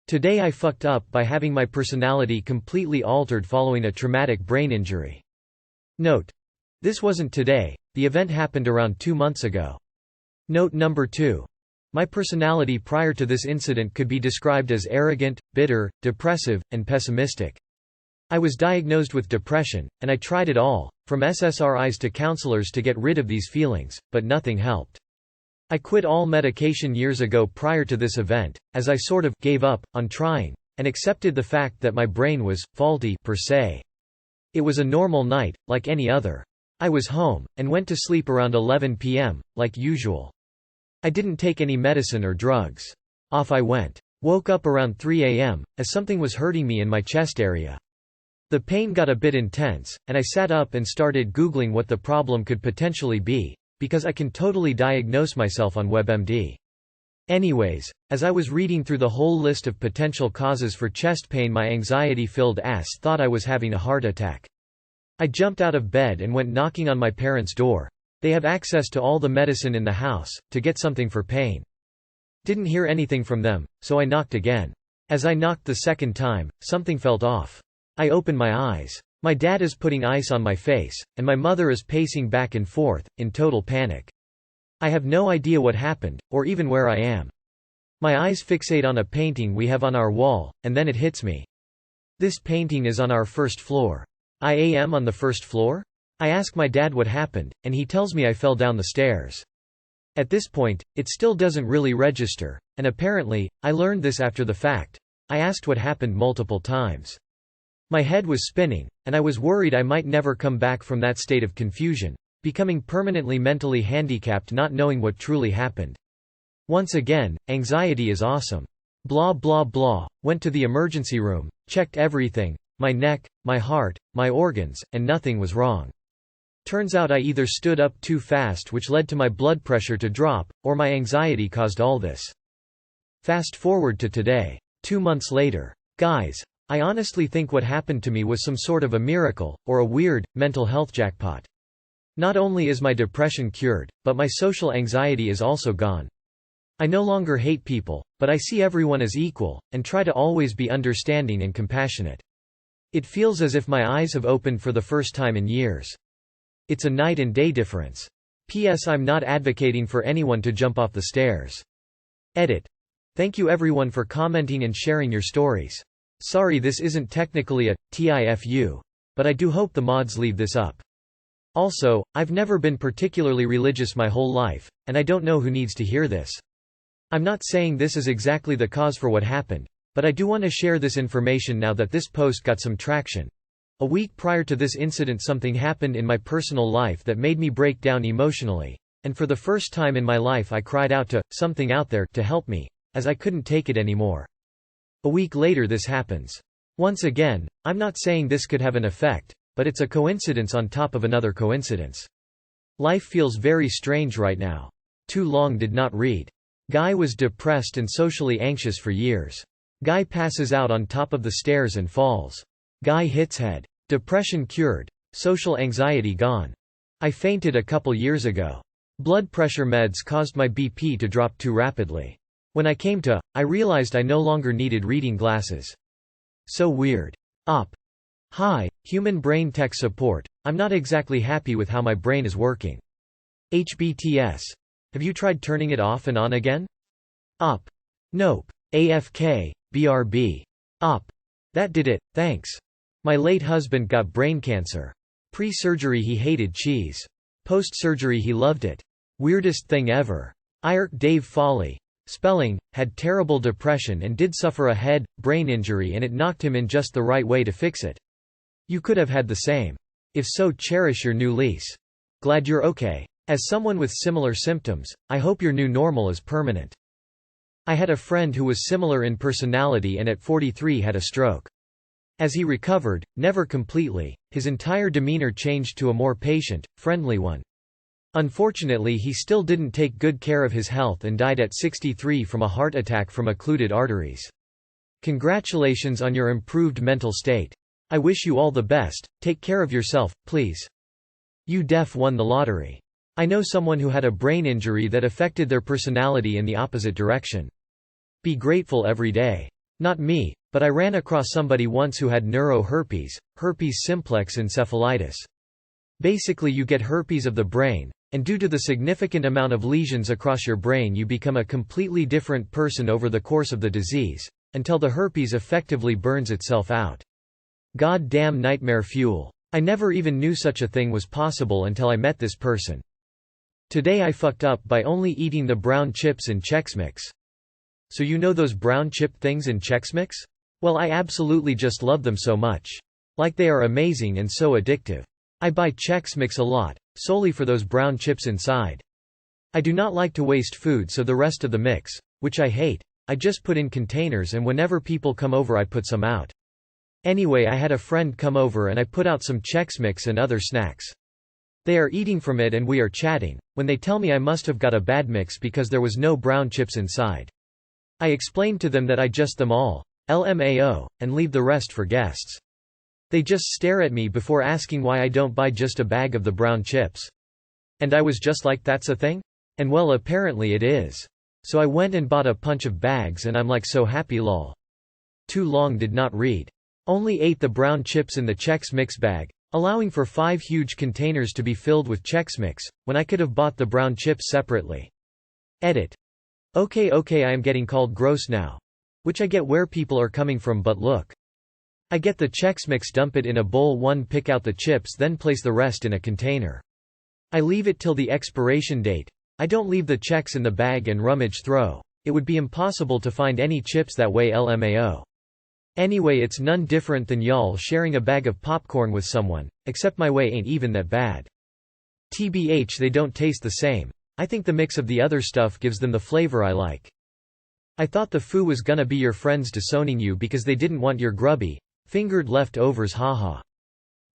Today I fucked up by having my personality completely altered following a traumatic brain injury. Note: this wasn't today, the event happened around 2 months ago. Note number 2. My personality prior to this incident could be described as arrogant, bitter, depressive, and pessimistic. I was diagnosed with depression, and I tried it all, from SSRIs to counselors to get rid of these feelings, but nothing helped. I quit all medication years ago prior to this event, as I sort of gave up on trying, and accepted the fact that my brain was faulty per se. It was a normal night, like any other. I was home, and went to sleep around 11 p.m., like usual. I didn't take any medicine or drugs. Off I went. Woke up around 3 a.m., as something was hurting me in my chest area. The pain got a bit intense, and I sat up and started Googling what the problem could potentially be, because I can totally diagnose myself on WebMD. Anyways, as I was reading through the whole list of potential causes for chest pain, my anxiety-filled ass thought I was having a heart attack. I jumped out of bed and went knocking on my parents' door. They have access to all the medicine in the house, to get something for pain. Didn't hear anything from them, so I knocked again. As I knocked the second time, something felt off. I opened my eyes. My dad is putting ice on my face, and my mother is pacing back and forth, in total panic. I have no idea what happened, or even where I am. My eyes fixate on a painting we have on our wall, and then it hits me. This painting is on our first floor. I am on the first floor? I ask my dad what happened, and he tells me I fell down the stairs. At this point, it still doesn't really register, and apparently, I learned this after the fact. I asked what happened multiple times. My head was spinning, and I was worried I might never come back from that state of confusion, becoming permanently mentally handicapped not knowing what truly happened. Once again, anxiety is awesome. Blah blah blah, went to the emergency room, checked everything, my neck, my heart, my organs, and nothing was wrong. Turns out I either stood up too fast, which led to my blood pressure to drop, or my anxiety caused all this. Fast forward to today. 2 months later. Guys, I honestly think what happened to me was some sort of a miracle, or a weird, mental health jackpot. Not only is my depression cured, but my social anxiety is also gone. I no longer hate people, but I see everyone as equal, and try to always be understanding and compassionate. It feels as if my eyes have opened for the first time in years. It's a night and day difference. P.S. I'm not advocating for anyone to jump off the stairs. Edit. Thank you everyone for commenting and sharing your stories. Sorry this isn't technically a TIFU, but I do hope the mods leave this up. Also, I've never been particularly religious my whole life, and I don't know who needs to hear this. I'm not saying this is exactly the cause for what happened, but I do want to share this information now that this post got some traction. A week prior to this incident something happened in my personal life that made me break down emotionally, and for the first time in my life I cried out to something out there to help me, as I couldn't take it anymore. A week later this happens. Once again, I'm not saying this could have an effect, but it's a coincidence on top of another coincidence. Life feels very strange right now. Too long did not read. Guy was depressed and socially anxious for years. Guy passes out on top of the stairs and falls. Guy hits head. Depression cured. Social anxiety gone. I fainted a couple years ago. Blood pressure meds caused my BP to drop too rapidly. When I came to, I realized I no longer needed reading glasses. So weird. Op. Hi, Human Brain Tech Support. I'm not exactly happy with how my brain is working. HBTS. Have you tried turning it off and on again? Op. Nope. AFK. BRB. Op. That did it, thanks. My late husband got brain cancer. Pre-surgery he hated cheese. Post-surgery he loved it. Weirdest thing ever. IRC Dave Foley. Spelling, had terrible depression and did suffer a head, brain injury and it knocked him in just the right way to fix it. You could have had the same. If so, cherish your new lease. Glad you're okay. As someone with similar symptoms, I hope your new normal is permanent. I had a friend who was similar in personality and at 43 had a stroke. As he recovered, never completely, his entire demeanor changed to a more patient, friendly one. Unfortunately he still didn't take good care of his health and died at 63 from a heart attack from occluded arteries. Congratulations on your improved mental state. I wish you all the best, take care of yourself, please. You def won the lottery. I know someone who had a brain injury that affected their personality in the opposite direction. Be grateful every day. Not me, but I ran across somebody once who had neuroherpes, herpes simplex encephalitis. Basically you get herpes of the brain, and due to the significant amount of lesions across your brain you become a completely different person over the course of the disease, until the herpes effectively burns itself out. God damn nightmare fuel. I never even knew such a thing was possible until I met this person. Today I fucked up by only eating the brown chips in Chex Mix. So you know those brown chip things in Chex Mix? Well, I absolutely just love them so much. Like they are amazing and so addictive. I buy Chex Mix a lot, solely for those brown chips inside. I do not like to waste food, so the rest of the mix, which I hate, I just put in containers, and whenever people come over I put some out. Anyway, I had a friend come over and I put out some Chex Mix and other snacks. They are eating from it and we are chatting, when they tell me I must have got a bad mix because there was no brown chips inside. I explained to them that I just them all, LMAO, and leave the rest for guests. They just stare at me before asking why I don't buy just a bag of the brown chips. And I was just like, that's a thing? And well, apparently it is. So I went and bought a bunch of bags and I'm like so happy lol. Too long did not read. Only ate the brown chips in the Chex Mix bag, allowing for 5 huge containers to be filled with Chex Mix, when I could have bought the brown chips separately. Edit. Okay, I am getting called gross now. Which I get where people are coming from, but look. I get the Chex Mix, dump it in a bowl, pick out the chips, then place the rest in a container. I leave it till the expiration date. I don't leave the Chex in the bag and rummage through. It would be impossible to find any chips that way, LMAO. Anyway, it's none different than y'all sharing a bag of popcorn with someone, except my way ain't even that bad. TBH, they don't taste the same. I think the mix of the other stuff gives them the flavor I like. I thought the foo was gonna be your friends disowning you because they didn't want your grubby, fingered leftovers, haha.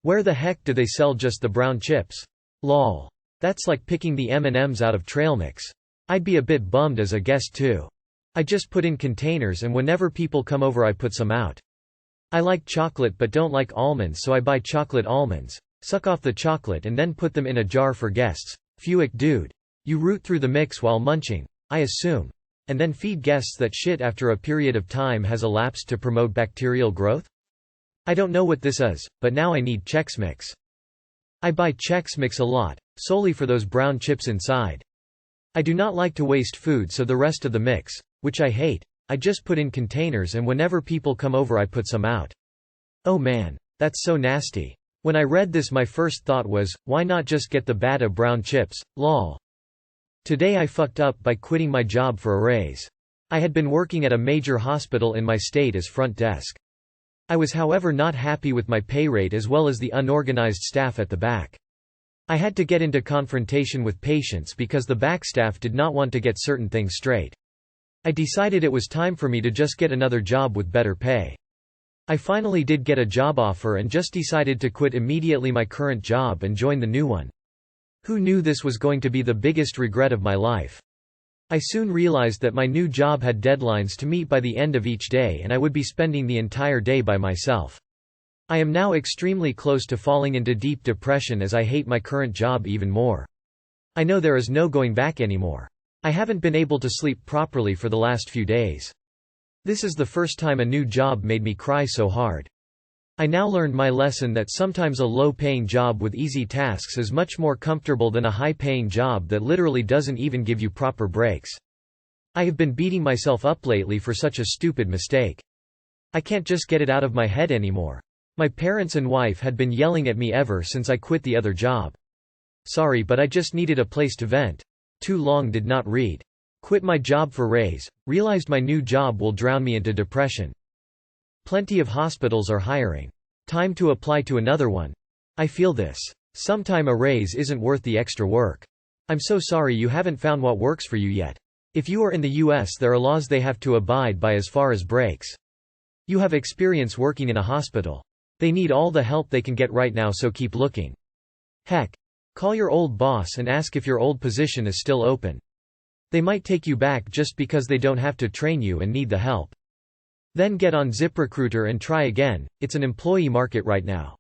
Where the heck do they sell just the brown chips? Lol. That's like picking the M&Ms out of trail mix. I'd be a bit bummed as a guest too. I just put in containers and whenever people come over I put some out. I like chocolate but don't like almonds, so I buy chocolate almonds, suck off the chocolate and then put them in a jar for guests. Fuick dude. You root through the mix while munching, I assume. And then feed guests that shit after a period of time has elapsed to promote bacterial growth? I don't know what this is, but now I need Chex Mix. I buy Chex Mix a lot, solely for those brown chips inside. I do not like to waste food, so the rest of the mix, which I hate, I just put in containers and whenever people come over I put some out. Oh man, that's so nasty. When I read this my first thought was, why not just get the bag of brown chips, lol. Today I fucked up by quitting my job for a raise. I had been working at a major hospital in my state as front desk. I was however not happy with my pay rate as well as the unorganized staff at the back. I had to get into confrontation with patients because the back staff did not want to get certain things straight. I decided it was time for me to just get another job with better pay. I finally did get a job offer and just decided to quit immediately my current job and join the new one. Who knew this was going to be the biggest regret of my life? I soon realized that my new job had deadlines to meet by the end of each day and I would be spending the entire day by myself. I am now extremely close to falling into deep depression as I hate my current job even more. I know there is no going back anymore. I haven't been able to sleep properly for the last few days. This is the first time a new job made me cry so hard. I now learned my lesson that sometimes a low-paying job with easy tasks is much more comfortable than a high-paying job that literally doesn't even give you proper breaks. I have been beating myself up lately for such a stupid mistake. I can't just get it out of my head anymore. My parents and wife had been yelling at me ever since I quit the other job. Sorry, but I just needed a place to vent. Too long did not read. Quit my job for raise, realized my new job will drown me into depression. Plenty of hospitals are hiring. Time to apply to another one. I feel this. Sometime a raise isn't worth the extra work. I'm so sorry you haven't found what works for you yet. If you are in the US, there are laws they have to abide by as far as breaks. You have experience working in a hospital. They need all the help they can get right now, so keep looking. Heck. Call your old boss and ask if your old position is still open. They might take you back just because they don't have to train you and need the help. Then get on ZipRecruiter and try again. It's an employee market right now.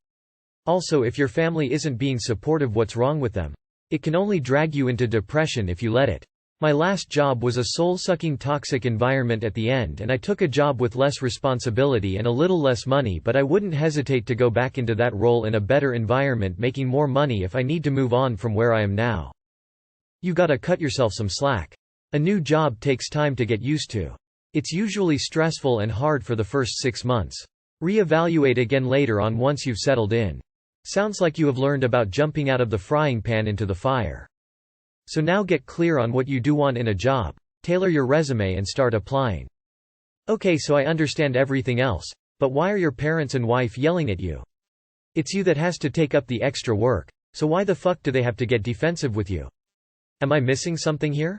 Also, if your family isn't being supportive, what's wrong with them? It can only drag you into depression if you let it. My last job was a soul-sucking toxic environment at the end, and I took a job with less responsibility and a little less money, but I wouldn't hesitate to go back into that role in a better environment making more money if I need to move on from where I am now. You gotta cut yourself some slack. A new job takes time to get used to. It's usually stressful and hard for the first 6 months. Re-evaluate again later on once you've settled in. Sounds like you have learned about jumping out of the frying pan into the fire. So now get clear on what you do want in a job, tailor your resume and start applying. Okay, so I understand everything else, but why are your parents and wife yelling at you? It's you that has to take up the extra work, so why the fuck do they have to get defensive with you? Am I missing something here?